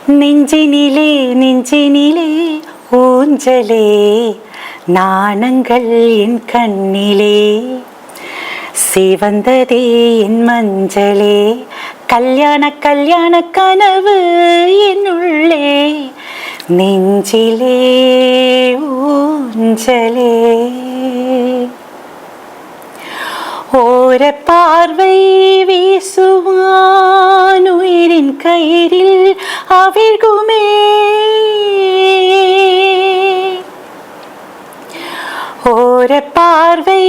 நெஞ்சினிலே நெஞ்சினிலே ஊஞ்சலே, நாணங்கள் என் கண்ணிலே, சிவந்ததே என் மஞ்சளே, கல்யாண கல்யாண கனவு என்னுள்ளே, நெஞ்சிலே ஊஞ்சலே. ஓர பார்வை வீசுவான் உயிரின் கயிறில் அவிழ்குமே, ஓர பார்வை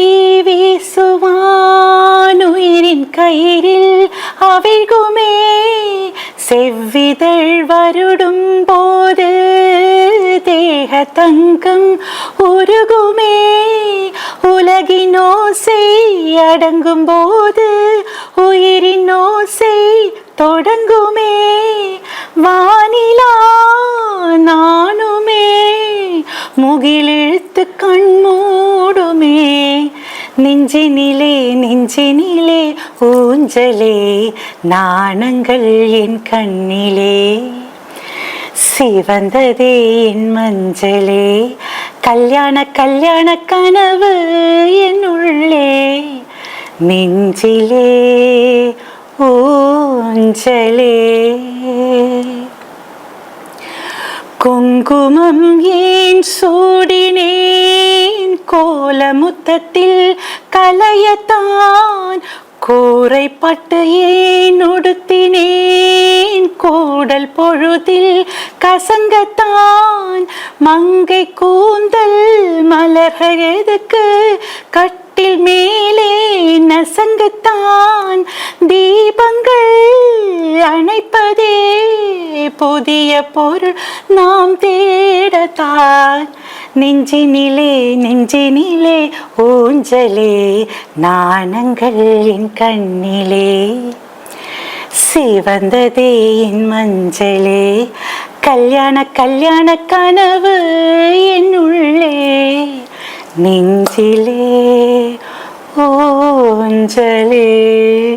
வீசுவான் உயிரின் கயிறில் அவிழ்குமே, செவ்விதழ் வருடும் போது தேக தங்கம் உருகுமே, உலகின் ஓசை அடங்கும் போது உயிரின் ஓசை தொடங்குமே, வானிலா நானுமே முகிலிழுத்து கண்மூடுமே, நெஞ்சினிலே நெஞ்சினிலே ஊஞ்சலே, நாணங்கள் என் கண்ணிலே, சிவந்ததே என் மஞ்சளே, கல்யாண கல்யாண கனவு என்னுள்ளே, நெஞ்சிலே ஊஞ்சலே. குங்குமம் ஏன் சூடினேன் கோலமுத்தத்தில் கலையத்தான், கூரைப்பட்டு ஏன் உடுத்தினேன் கூடல் பொழுதில் கசங்கத்தான், மங்கை கூந்தல் மலர்கள் எதுக்கு கட்டில் மேலே நசங்கத்தான், தீபங்கள் அணைப்பதே புதிய பொருள் நாம் தேடத்தான், நெஞ்சினிலே நெஞ்சினிலே ஊஞ்சலே, நாணங்கள் என் கண்ணிலே, சிவந்ததே என் மஞ்சளே, கல்யாண கல்யாண கனவு என்னுள்ளே, நெஞ்சிலே ஊஞ்சலே.